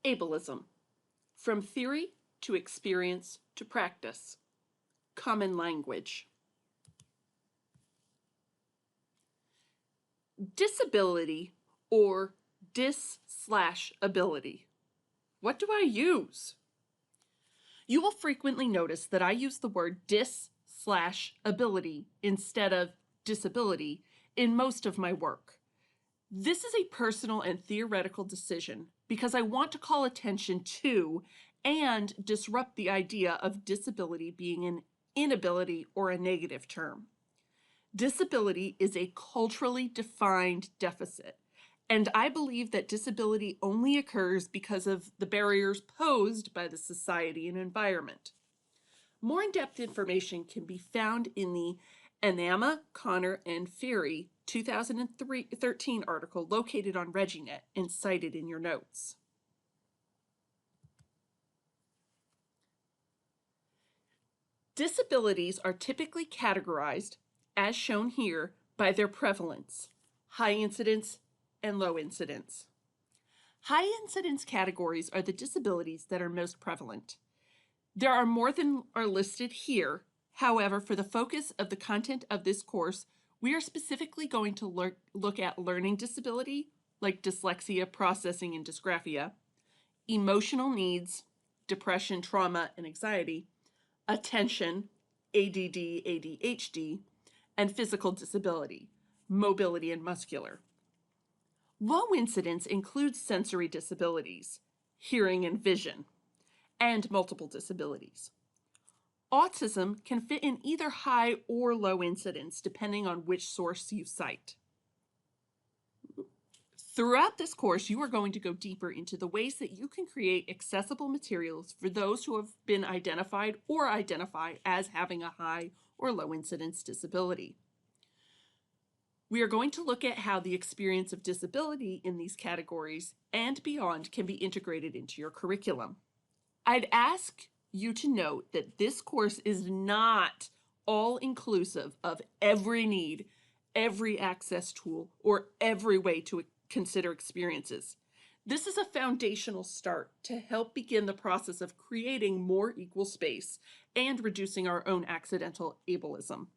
Ableism. From theory to experience to practice. Common language. Disability or dis/ability. What do I use? You will frequently notice that I use the word dis/ability instead of disability in most of my work. This is a personal and theoretical decision because I want to call attention to and disrupt the idea of disability being an inability or a negative term. Disability is a culturally defined deficit, and I believe that disability only occurs because of the barriers posed by the society and environment. More in-depth information can be found in the Anama, Connor, and Ferry 2013 article located on ReggieNet and cited in your notes. Disabilities are typically categorized, as shown here, by their prevalence, high incidence and low incidence. High incidence categories are the disabilities that are most prevalent. There are more than are listed here. However, for the focus of the content of this course, we are specifically going to look at learning disability, like dyslexia, processing, and dysgraphia, emotional needs, depression, trauma, and anxiety, attention, ADD, ADHD, and physical disability, mobility and muscular. Low incidence includes sensory disabilities, hearing and vision, and multiple disabilities. Autism can fit in either high or low incidence depending on which source you cite. Throughout this course, you are going to go deeper into the ways that you can create accessible materials for those who have been identified or identify as having a high or low incidence disability. We are going to look at how the experience of disability in these categories and beyond can be integrated into your curriculum. I'd ask you to note that this course is not all-inclusive of every need, every access tool, or every way to consider experiences. This is a foundational start to help begin the process of creating more equal space and reducing our own accidental ableism.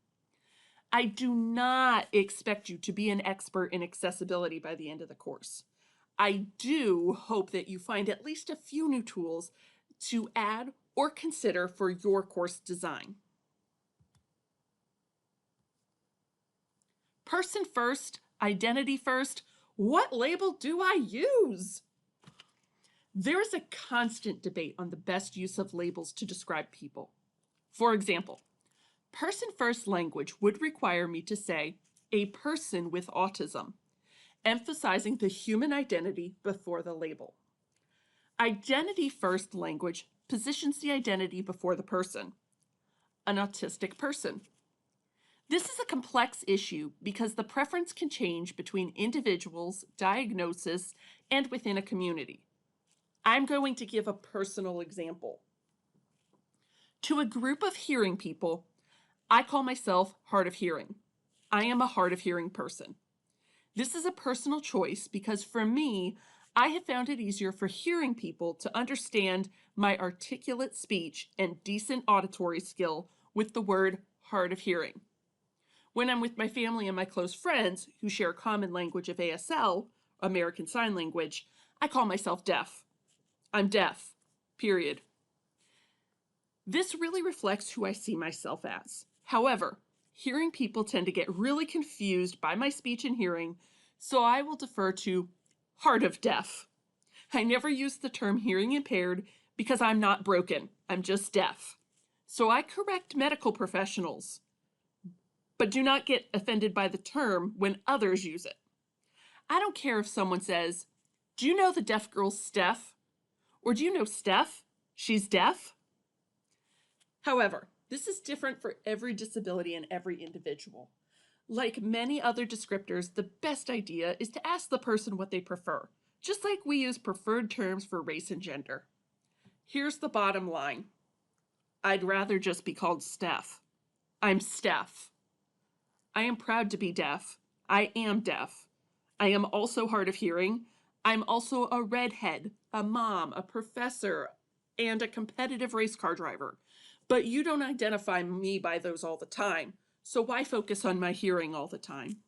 I do not expect you to be an expert in accessibility by the end of the course. I do hope that you find at least a few new tools to add or consider for your course design. Person first, identity first, what label do I use? There is a constant debate on the best use of labels to describe people. For example, person first language would require me to say a person with autism, emphasizing the human identity before the label. Identity first language positions the identity before the person, an autistic person. This is a complex issue because the preference can change between individuals, diagnosis, and within a community. I'm going to give a personal example. To a group of hearing people, I call myself hard of hearing. I am a hard of hearing person. This is a personal choice because for me, I have found it easier for hearing people to understand my articulate speech and decent auditory skill with the word hard of hearing. When I'm with my family and my close friends who share a common language of ASL, American Sign Language, I call myself deaf. I'm deaf, period. This really reflects who I see myself as. However, hearing people tend to get really confused by my speech and hearing, so I will defer to hard of deaf. I never use the term hearing impaired because I'm not broken, I'm just deaf. So I correct medical professionals, but do not get offended by the term when others use it. I don't care if someone says, "Do you know the deaf girl Steph?" Or "Do you know Steph? She's deaf?" However, this is different for every disability and every individual. Like many other descriptors, the best idea is to ask the person what they prefer, just like we use preferred terms for race and gender. Here's the bottom line. I'd rather just be called Steph. I'm Steph. I am proud to be deaf. I am deaf. I am also hard of hearing. I'm also a redhead, a mom, a professor, and a competitive race car driver. But you don't identify me by those all the time. So why focus on my hearing all the time?